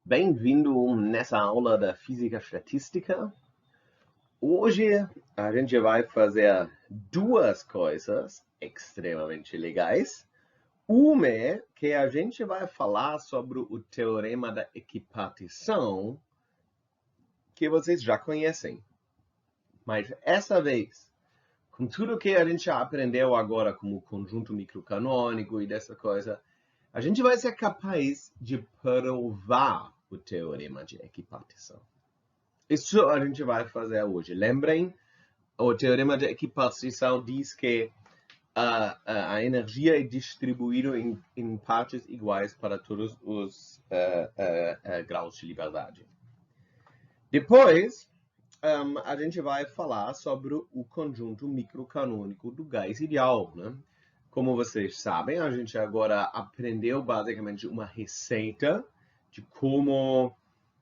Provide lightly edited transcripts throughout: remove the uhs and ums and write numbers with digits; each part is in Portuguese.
Bem-vindo nessa aula da Física Estatística. Hoje a gente vai fazer duas coisas extremamente legais. Uma é que a gente vai falar sobre o teorema da equipartição, que vocês já conhecem. Mas essa vez, com tudo que a gente já aprendeu agora como conjunto microcanônico e dessa coisa, a gente vai ser capaz de provar o teorema de equipartição. Isso a gente vai fazer hoje. Lembrem, o teorema de equipartição diz que a energia é distribuída em partes iguais para todos os graus de liberdade. Depois, a gente vai falar sobre o conjunto microcanônico do gás ideal, né? Como vocês sabem, a gente agora aprendeu basicamente uma receita de como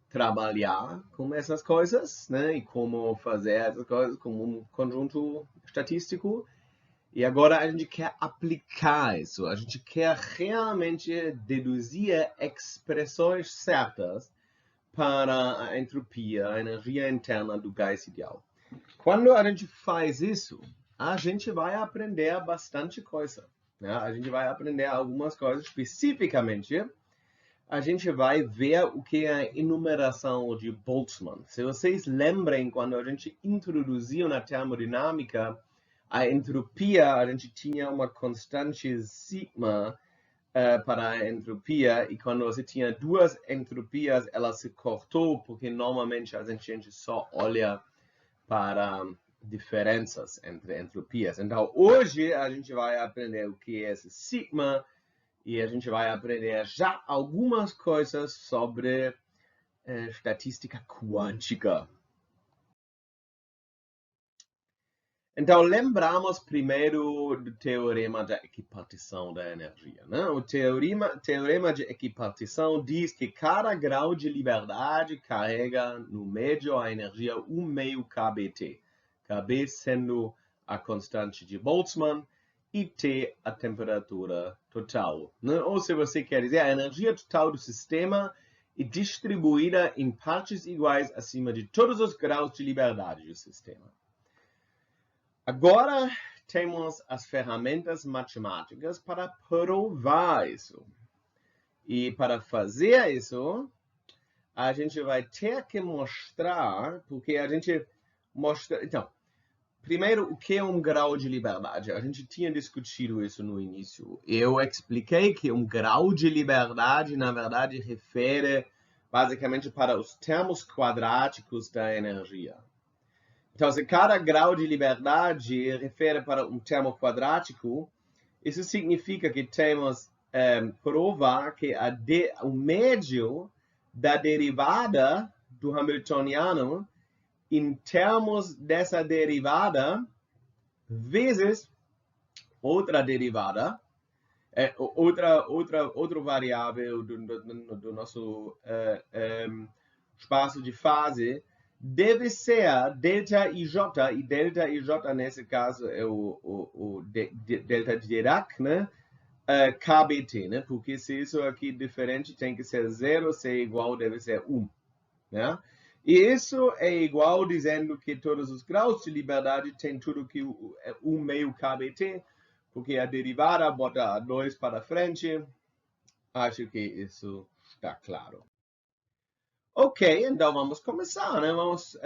trabalhar com essas coisas, né? E como fazer essas coisas como um conjunto estatístico. E agora a gente quer aplicar isso. A gente quer realmente deduzir expressões certas para a entropia, a energia interna do gás ideal. Quando a gente faz isso, a gente vai aprender bastante coisa, né? A gente vai aprender algumas coisas especificamente. A gente vai ver o que é a enumeração de Boltzmann. Se vocês lembrem, quando a gente introduziu na termodinâmica a entropia, a gente tinha uma constante sigma para a entropia, e quando você tinha duas entropias, ela se cortou, porque normalmente a gente só olha para diferenças entre entropias. Então, hoje a gente vai aprender o que é esse sigma, e a gente vai aprender já algumas coisas sobre estatística quântica. Então, lembramos primeiro do teorema da equipartição da energia, né? O teorema de equipartição diz que cada grau de liberdade carrega no médio a energia 1 meio kBt. Kb sendo a constante de Boltzmann e T a temperatura total, né? Ou se você quer dizer, a energia total do sistema é distribuída em partes iguais acima de todos os graus de liberdade do sistema. Agora temos as ferramentas matemáticas para provar isso. E para fazer isso, a gente vai ter que mostrar, porque a gente mostra... Então, primeiro, o que é um grau de liberdade? A gente tinha discutido isso no início. Eu expliquei que um grau de liberdade, na verdade, refere basicamente para os termos quadráticos da energia. Então, se cada grau de liberdade refere para um termo quadrático, isso significa que temos provar que o médio da derivada do Hamiltoniano em termos dessa derivada vezes outra derivada, outra variável do nosso espaço de fase, deve ser delta IJ, e delta IJ nesse caso é o delta Dirac, né? KBT, né? Porque se isso aqui é diferente, tem que ser 0, se é igual, deve ser 1. Né? E isso é igual dizendo que todos os graus de liberdade têm tudo que 1 meio KBT, porque a derivada bota 2 para frente. Acho que isso está claro. Ok, então vamos começar, né? Vamos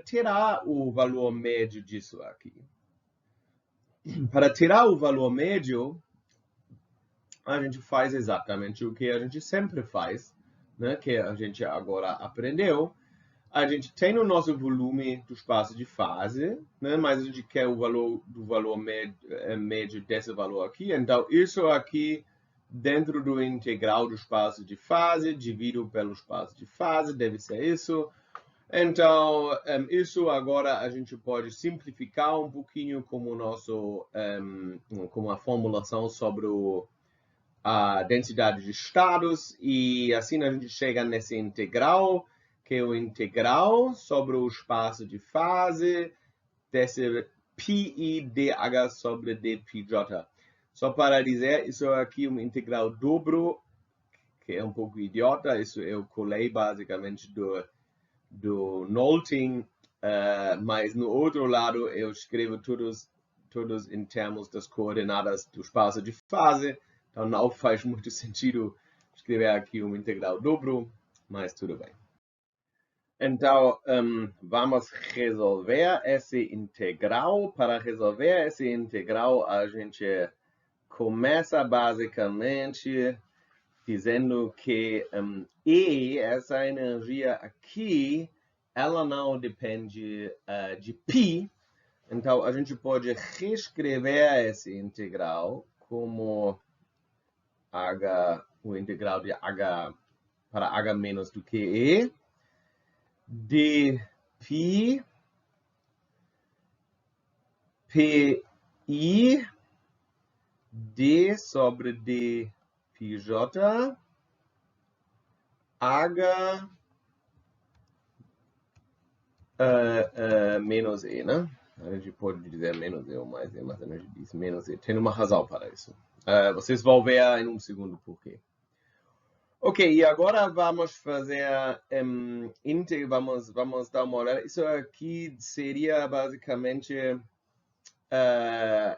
tirar o valor médio disso aqui. Para tirar o valor médio, a gente faz exatamente o que a gente sempre faz, né? Que a gente agora aprendeu. A gente tem o nosso volume do espaço de fase, né? Mas a gente quer o valor do valor médio desse valor aqui. Então, isso aqui dentro do integral do espaço de fase, dividido pelo espaço de fase, deve ser isso. Então, isso agora a gente pode simplificar um pouquinho como como a formulação sobre a densidade de estados, e assim a gente chega nesse integral, que é o integral sobre o espaço de fase desse pi dh sobre dpj. Só para dizer, isso aqui é um integral dobro que é um pouco idiota. Isso eu colei basicamente do Nolting, mas no outro lado eu escrevo todos em termos das coordenadas do espaço de fase. Então não faz muito sentido escrever aqui integral dobro, mas tudo bem. Então, vamos resolver esse integral. Para resolver esse integral, a gente começa basicamente dizendo que E, essa energia aqui, ela não depende de π. Então, a gente pode reescrever esse integral como h, o integral de h para h menos do que E, dπ pi d sobre dpj h menos E, né? A gente pode dizer menos E ou mais E, mas a gente diz menos E. Tem uma razão para isso. Vocês vão ver em um segundo por quê. Ok, e agora vamos fazer, vamos dar uma olhada. Isso aqui seria basicamente,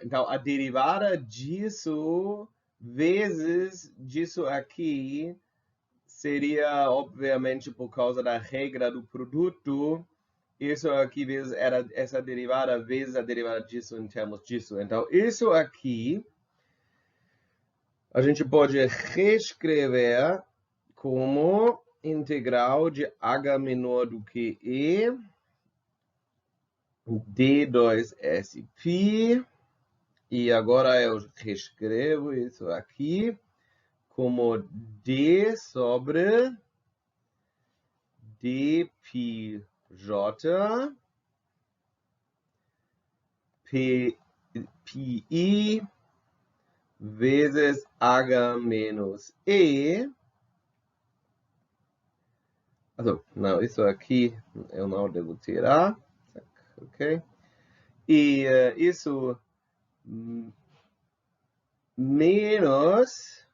então a derivada disso vezes disso aqui seria obviamente por causa da regra do produto. Isso aqui vezes era essa derivada vezes a derivada disso em termos disso. Então isso aqui a gente pode reescrever como integral de h menor do que E d2sπ. E agora eu reescrevo isso aqui como d sobre dpj pi vezes h menos E. Also, não, isso aqui eu não devo tirar. Ok? E isso menos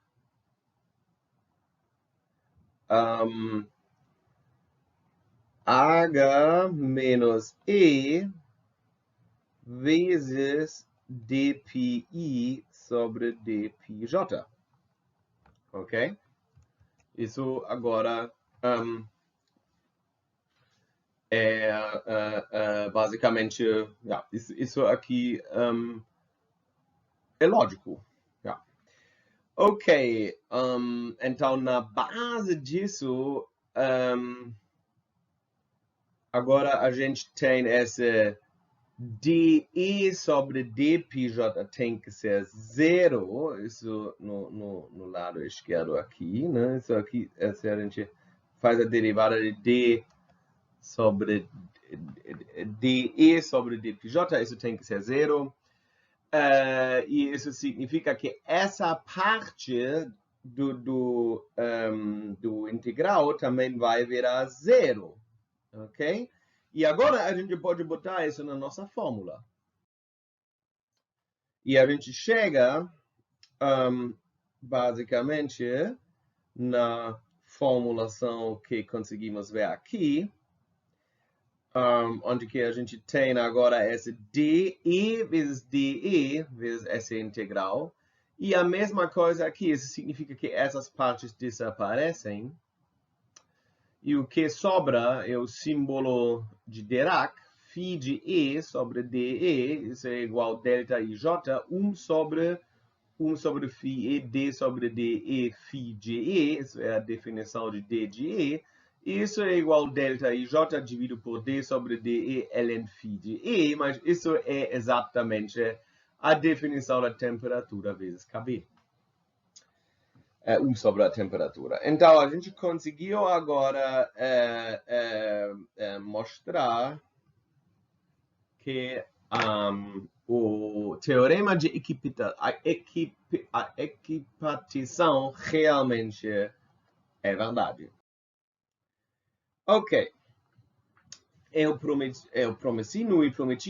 h menos E vezes dpi sobre dpj. Ok? Isso agora basicamente, isso aqui é lógico. Ok, então na base disso, agora a gente tem esse dE sobre dpj tem que ser zero, isso no lado esquerdo aqui, né? Isso aqui, se a gente faz a derivada de d sobre dE sobre dpj, isso tem que ser zero. E isso significa que essa parte do integral também vai virar zero, ok? E agora a gente pode botar isso na nossa fórmula. E a gente chega, basicamente, na formulação que conseguimos ver aqui, onde que a gente tem agora esse dE vezes essa integral. E a mesma coisa aqui, isso significa que essas partes desaparecem. E o que sobra é o símbolo de Dirac, φ de E sobre dE, isso é igual a delta IJ, 1 sobre φ e D sobre dE, φ de E, isso é a definição de D de E. Isso é igual a delta IJ dividido por D sobre dE ln φ de E, mas isso é exatamente a definição da temperatura vezes Kb. 1 sobre a temperatura. Então, a gente conseguiu agora mostrar que o teorema de equipatição realmente é verdade. Ok. Eu prometi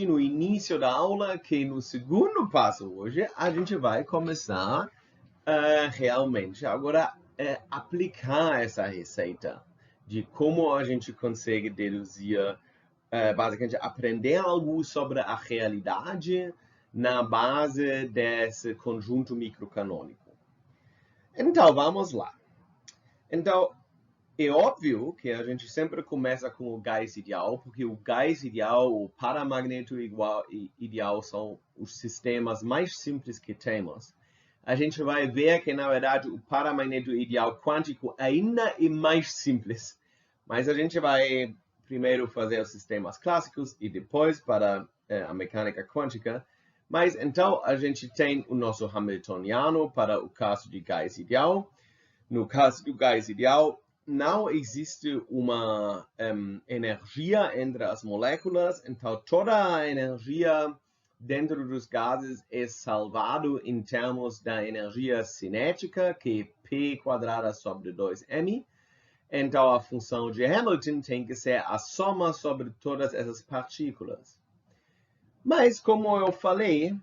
no início da aula que no segundo passo hoje a gente vai começar realmente agora aplicar essa receita de como a gente consegue deduzir, basicamente aprender algo sobre a realidade na base desse conjunto microcanônico. Então, vamos lá. Então, é óbvio que a gente sempre começa com o gás ideal, porque o gás ideal, o paramagneto ideal são os sistemas mais simples que temos. A gente vai ver que, na verdade, o paramagneto ideal quântico ainda é mais simples. Mas a gente vai primeiro fazer os sistemas clássicos e depois para a mecânica quântica. Mas então a gente tem o nosso hamiltoniano para o caso de gás ideal. No caso do gás ideal, não existe uma energia entre as moléculas, então toda a energia dentro dos gases é salvado em termos da energia cinética, que é P quadrada sobre 2m. Então a função de Hamilton tem que ser a soma sobre todas essas partículas. Mas, como eu falei,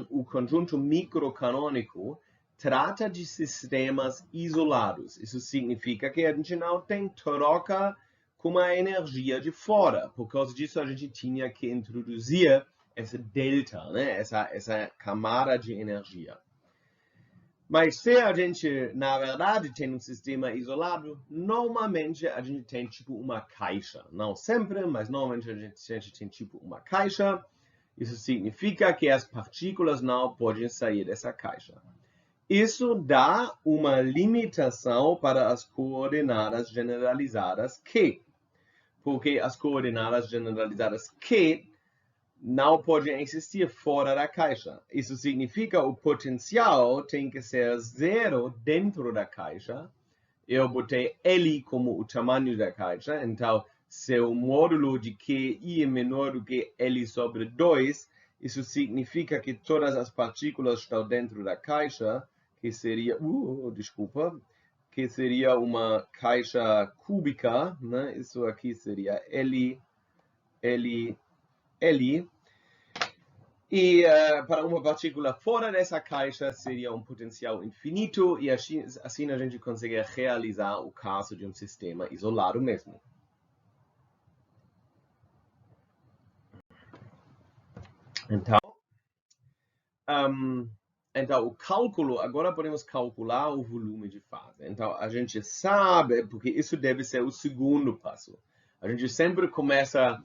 o conjunto microcanônico trata de sistemas isolados. Isso significa que a gente não tem troca com a energia de fora. Por causa disso, a gente tinha que introduzir essa delta, né? essa camada de energia. Mas se a gente, na verdade, tem um sistema isolado, normalmente a gente tem tipo uma caixa. Não sempre, mas normalmente a gente tem tipo uma caixa. Isso significa que as partículas não podem sair dessa caixa. Isso dá uma limitação para as coordenadas generalizadas Q, porque as coordenadas generalizadas Q não podem existir fora da caixa. Isso significa que o potencial tem que ser zero dentro da caixa. Eu botei L como o tamanho da caixa, então se o módulo de QI é menor do que L sobre 2, isso significa que todas as partículas estão dentro da caixa, que seria, que seria uma caixa cúbica, né? Isso aqui seria L, L, L. E para uma partícula fora dessa caixa seria um potencial infinito, e assim a gente consegue realizar o caso de um sistema isolado mesmo. Então, o cálculo, agora podemos calcular o volume de fase. Então, a gente sabe, porque isso deve ser o segundo passo. A gente sempre começa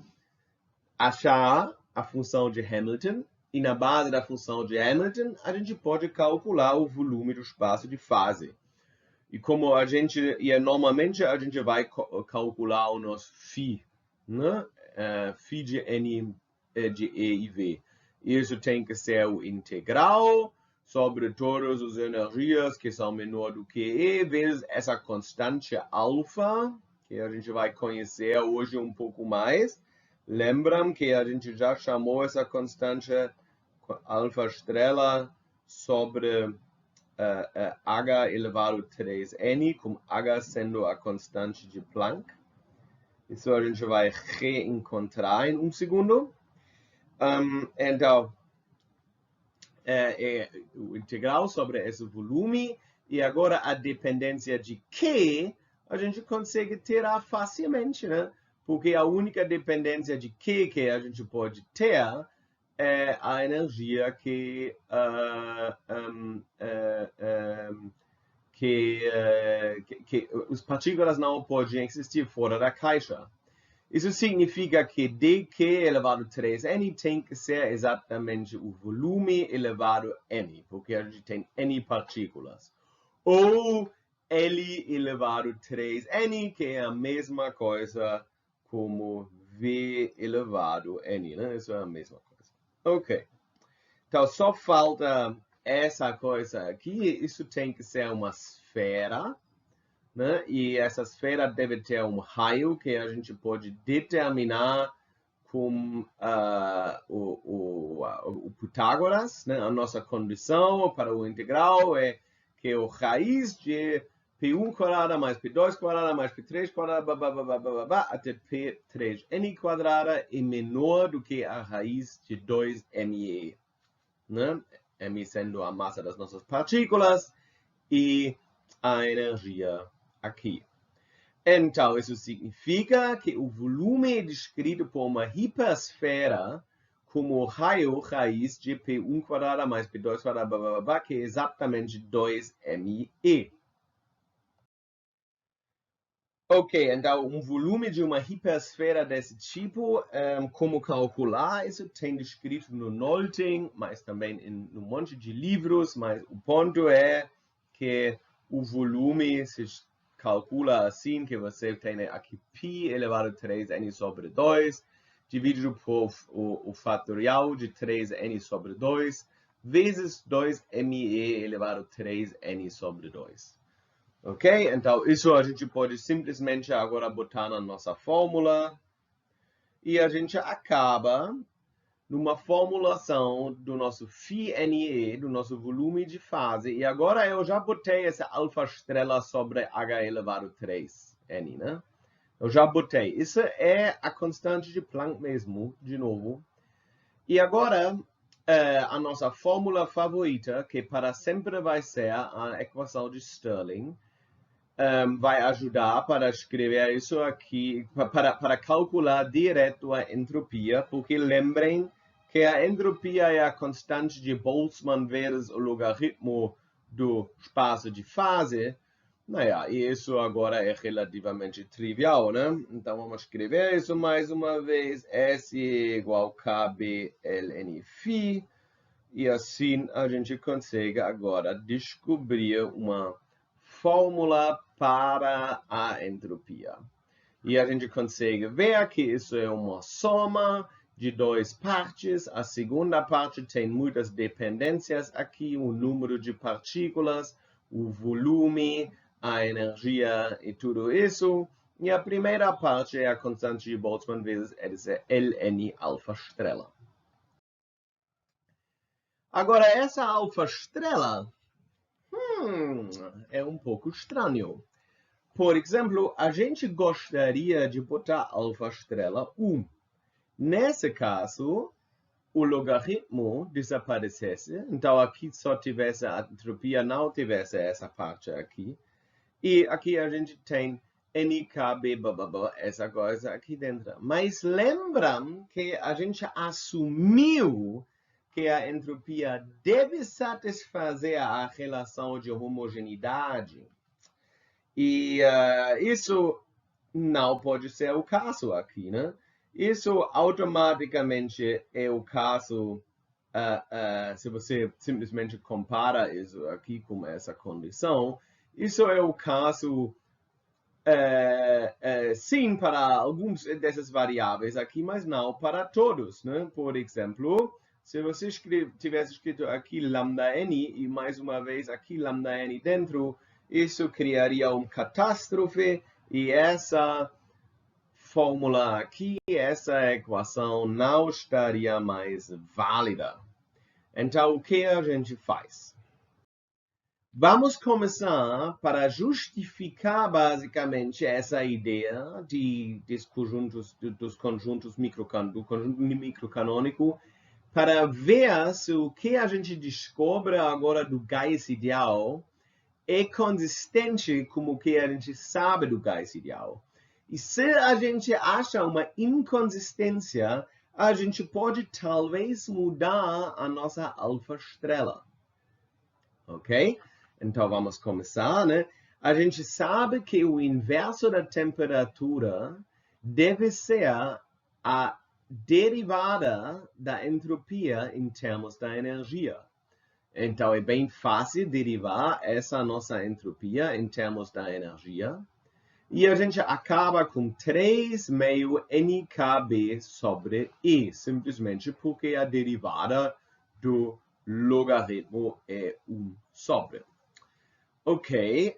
a achar a função de Hamilton, e na base da função de Hamilton, a gente pode calcular o volume do espaço de fase. E como normalmente a gente vai calcular o nosso φ, né? Φ de N de E e V. Isso tem que ser o integral sobre todas as energias que são menor do que E, vezes essa constante alfa, que a gente vai conhecer hoje um pouco mais. Lembram que a gente já chamou essa constante alfa estrela sobre H elevado a 3n, com H sendo a constante de Planck. Isso a gente vai reencontrar em um segundo. Então, o integral sobre esse volume, e agora a dependência de Q a gente consegue tirar facilmente, né? Porque a única dependência de Q que a gente pode ter é a energia que as partículas não podem existir fora da caixa. Isso significa que dq elevado a 3n tem que ser exatamente o volume elevado a n, porque a gente tem n partículas. Ou L elevado a 3n, que é a mesma coisa como V elevado a n, né? Isso é a mesma coisa. Ok. Então, só falta essa coisa aqui. Isso tem que ser uma esfera, né? E essa esfera deve ter um raio que a gente pode determinar com o Pitágoras, né? A nossa condição para o integral é que o raiz de P1 quadrada mais P2 quadrada mais P3 quadrada, até P3n quadrada é menor do que a raiz de 2me, né? M sendo a massa das nossas partículas, e a energia aqui. Então, isso significa que o volume descrito por uma hipersfera como raio raiz de P1² mais P2², blá, blá, blá, que é exatamente 2ME. Ok, então um volume de uma hipersfera desse tipo, como calcular isso? Tem descrito no Nolting, mas também em um monte de livros, mas o ponto é que o volume se calcula assim, que você tem aqui π elevado a 3n sobre 2, dividido por o fatorial de 3n sobre 2, vezes 2me elevado a 3n sobre 2. Ok? Então, isso a gente pode simplesmente agora botar na nossa fórmula. E a gente acaba numa formulação do nosso φNE, do nosso volume de fase. E agora eu já botei essa alfa estrela sobre h elevado a 3n, né? Eu já botei. Isso é a constante de Planck mesmo, de novo. E agora, a nossa fórmula favorita, que para sempre vai ser a equação de Stirling, vai ajudar para escrever isso aqui, para calcular direto a entropia, porque lembrem que a entropia é a constante de Boltzmann vezes o logaritmo do espaço de fase. E isso agora é relativamente trivial, né? Então vamos escrever isso mais uma vez. S igual KB ln φ. E assim a gente consegue agora descobrir uma fórmula para a entropia. E a gente consegue ver que isso é uma soma de duas partes. A segunda parte tem muitas dependências aqui, o número de partículas, o volume, a energia e tudo isso. E a primeira parte é a constante de Boltzmann vezes ln alfa estrela. Agora, essa alfa estrela é um pouco estranho. Por exemplo, a gente gostaria de botar alfa estrela 1. Nesse caso, o logaritmo desaparecesse. Então, aqui só tivesse a entropia, não tivesse essa parte aqui. E aqui a gente tem NKB, blá, blá, blá, essa coisa aqui dentro. Mas lembram que a gente assumiu que a entropia deve satisfazer a relação de homogeneidade. E isso não pode ser o caso aqui, né? Isso automaticamente é o caso se você simplesmente compara isso aqui com essa condição. Isso é o caso, sim, para alguns dessas variáveis aqui, mas não para todos, né? Por exemplo, se você tivesse escrito aqui lambda n e mais uma vez aqui lambda n dentro, isso criaria uma catástrofe e essa fórmula aqui, essa equação não estaria mais válida. Então, o que a gente faz? Vamos começar para justificar basicamente essa ideia dos conjuntos do conjunto microcanônico, para ver se o que a gente descobre agora do gás ideal é consistente com o que a gente sabe do gás ideal. E se a gente acha uma inconsistência, a gente pode talvez mudar a nossa alfa estrela. Ok? Então vamos começar, né? A gente sabe que o inverso da temperatura deve ser a derivada da entropia em termos da energia. Então é bem fácil derivar essa nossa entropia em termos da energia. E a gente acaba com 3 meio NKB sobre E, simplesmente porque a derivada do logaritmo é 1 sobre. Ok,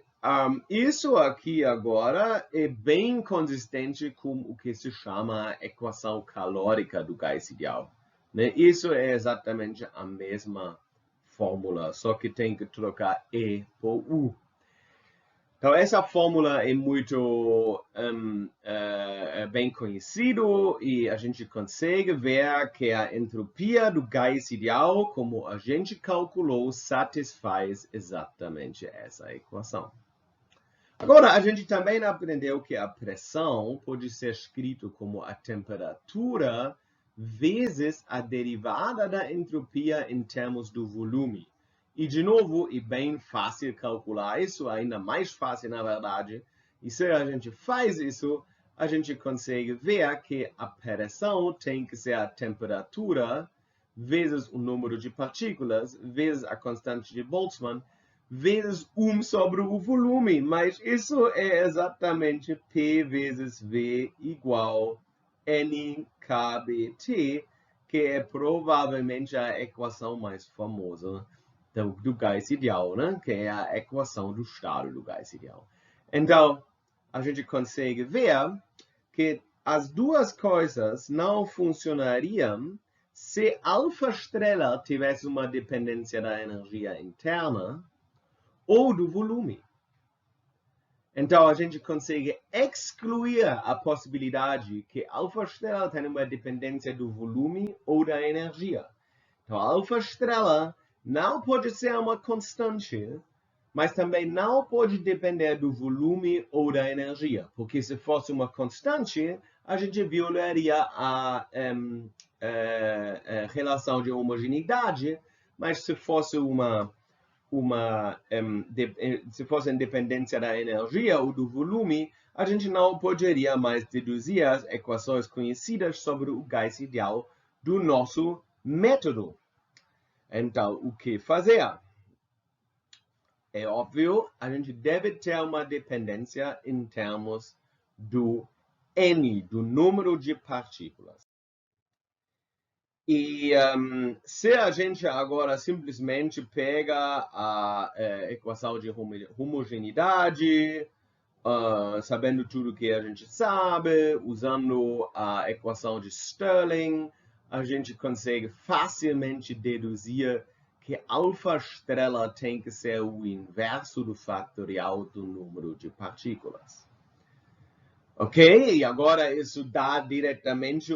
isso aqui agora é bem consistente com o que se chama a equação calórica do gás ideal. Né? Isso é exatamente a mesma fórmula, só que tem que trocar E por U. Então, essa fórmula é muito bem conhecida e a gente consegue ver que a entropia do gás ideal, como a gente calculou, satisfaz exatamente essa equação. Agora, a gente também aprendeu que a pressão pode ser escrito como a temperatura vezes a derivada da entropia em termos do volume. E, de novo, é bem fácil calcular isso, ainda mais fácil, na verdade. E se a gente faz isso, a gente consegue ver que a pressão tem que ser a temperatura vezes o número de partículas, vezes a constante de Boltzmann, vezes 1 sobre o volume, mas isso é exatamente P vezes V igual N kBT, que é provavelmente a equação mais famosa do gás ideal, né? Que é a equação do estado do gás ideal. Então, a gente consegue ver que as duas coisas não funcionariam se alfa estrela tivesse uma dependência da energia interna ou do volume. Então, a gente consegue excluir a possibilidade que alfa estrela tenha uma dependência do volume ou da energia. Então, alfa estrela não pode ser uma constante, mas também não pode depender do volume ou da energia, porque se fosse uma constante, a gente violaria a relação de homogeneidade, mas se fosse se fosse independência da energia ou do volume, a gente não poderia mais deduzir as equações conhecidas sobre o gás ideal do nosso método. Então, o que fazer? É óbvio, a gente deve ter uma dependência em termos do N, do número de partículas. E se a gente agora simplesmente pega a equação de homogeneidade, sabendo tudo que a gente sabe, usando a equação de Stirling, a gente consegue facilmente deduzir que alfa estrela tem que ser o inverso do fatorial do número de partículas. Ok? E agora isso dá diretamente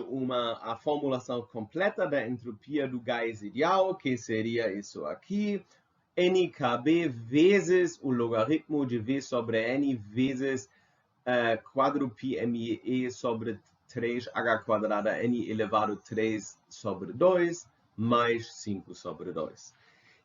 a formulação completa da entropia do gás ideal, que seria isso aqui. NKB vezes o logaritmo de V sobre N vezes quadro πme sobre 3h quadrada N elevado 3 sobre 2 mais 5 sobre 2.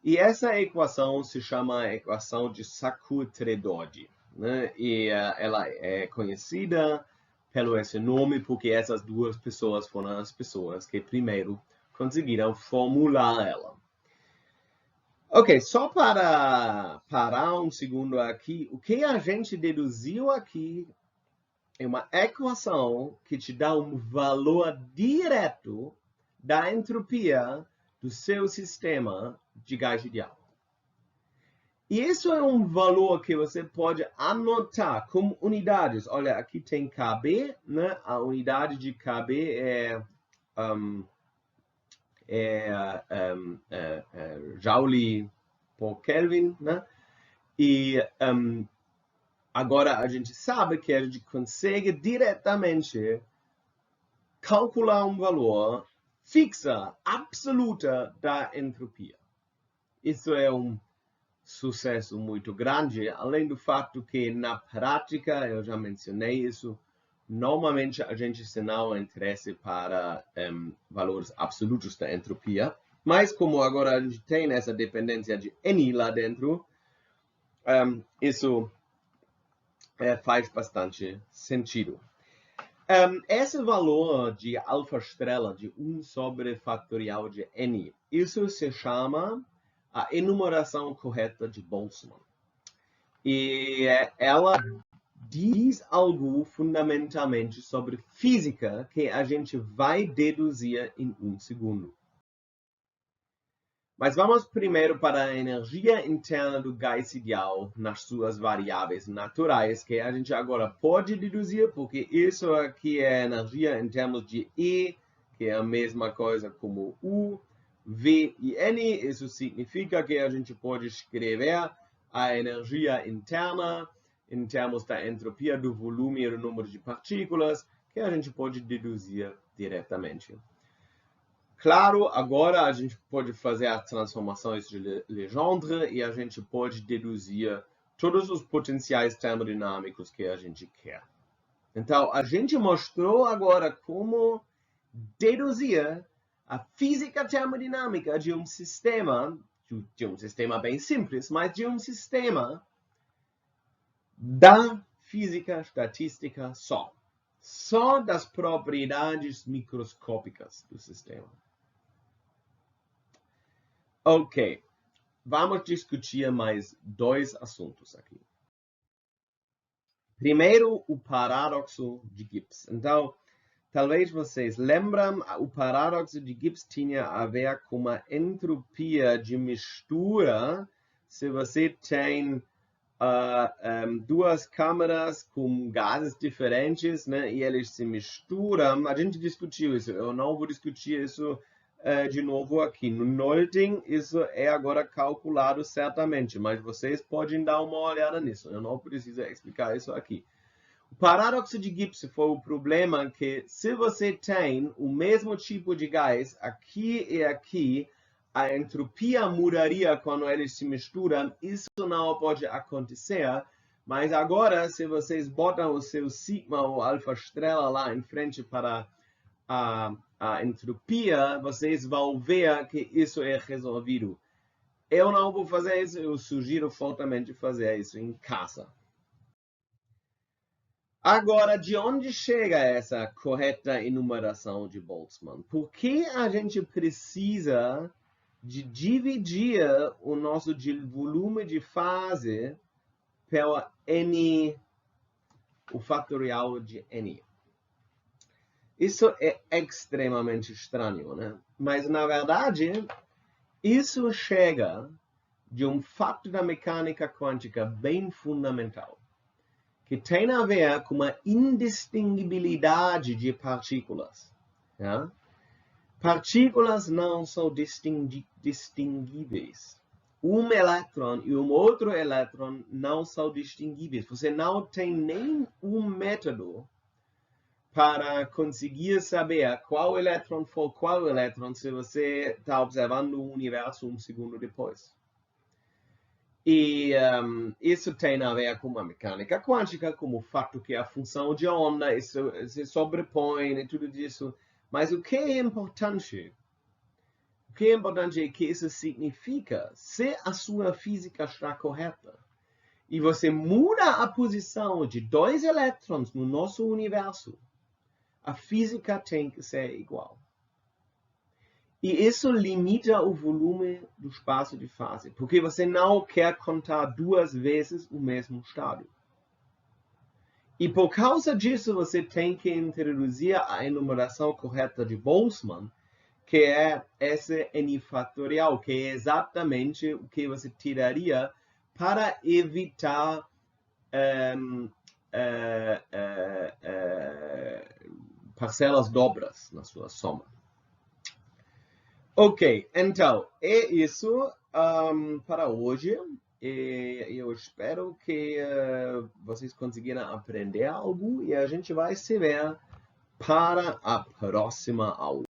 E essa equação se chama a equação de Sackur-Tredodi. Né? E ela é conhecida pelo esse nome porque essas duas pessoas foram as pessoas que primeiro conseguiram formular ela. Ok, só para parar um segundo aqui, o que a gente deduziu aqui é uma equação que te dá um valor direto da entropia do seu sistema de gás ideal. E isso é um valor que você pode anotar como unidades. Olha, aqui tem KB, né? A unidade de KB é Joule por Kelvin, né? E agora a gente sabe que a gente consegue diretamente calcular um valor fixa, absoluta da entropia. Isso é um sucesso muito grande, além do fato que na prática, eu já mencionei isso, normalmente a gente se não interessa para valores absolutos da entropia, mas como agora a gente tem essa dependência de N lá dentro, isso faz bastante sentido. Esse valor de alfa estrela de 1 sobre fatorial de N, isso se chama a enumeração correta de Boltzmann. E ela diz algo fundamentalmente sobre física que a gente vai deduzir em um segundo. Mas vamos primeiro para a energia interna do gás ideal nas suas variáveis naturais, que a gente agora pode deduzir, porque isso aqui é energia em termos de E, que é a mesma coisa como U, V e N. Isso significa que a gente pode escrever a energia interna em termos da entropia do volume e do número de partículas, que a gente pode deduzir diretamente. Claro, agora a gente pode fazer as transformações de Legendre e a gente pode deduzir todos os potenciais termodinâmicos que a gente quer. Então, a gente mostrou agora como deduzir a física termodinâmica de um sistema bem simples, mas de um sistema da física estatística só das propriedades microscópicas do sistema. Ok, vamos discutir mais dois assuntos aqui. Primeiro, o paradoxo de Gibbs. Então, talvez vocês lembram, o paradoxo de Gibbs tinha a ver com uma entropia de mistura. Se você tem duas câmaras com gases diferentes, né, e eles se misturam, a gente discutiu isso. Eu não vou discutir isso de novo aqui. No Nolting, isso é agora calculado certamente, mas vocês podem dar uma olhada nisso. Eu não preciso explicar isso aqui. O paradoxo de Gibbs foi o problema que, se você tem o mesmo tipo de gás aqui e aqui, a entropia mudaria quando eles se misturam. Isso não pode acontecer, mas agora, se vocês botam o seu sigma ou alfa estrela lá em frente para a entropia, vocês vão ver que isso é resolvido. Eu não vou fazer isso, eu sugiro fortemente fazer isso em casa. Agora, de onde chega essa correta enumeração de Boltzmann? Por que a gente precisa de dividir o nosso volume de fase pela n, o fatorial de n? Isso é extremamente estranho, né? Mas, na verdade, isso chega de um fato da mecânica quântica bem fundamental, que tem a ver com uma indistinguibilidade de partículas. Né? Partículas não são distinguíveis. Um elétron e um outro elétron não são distinguíveis. Você não tem nenhum método para conseguir saber qual elétron foi qual elétron se você está observando o universo um segundo depois. E isso tem a ver com a mecânica quântica, como o fato que a função de onda isso se sobrepõe e tudo isso. Mas o que é importante? O que é importante é que isso significa, se a sua física está correta, e você muda a posição de dois elétrons no nosso universo, a física tem que ser igual. E isso limita o volume do espaço de fase, porque você não quer contar duas vezes o mesmo estado. E por causa disso, você tem que introduzir a enumeração correta de Boltzmann, que é esse n fatorial, que é exatamente o que você tiraria para evitar parcelas dobras na sua soma. Ok, então, é isso para hoje. E eu espero que vocês conseguiram aprender algo e a gente vai se ver para a próxima aula.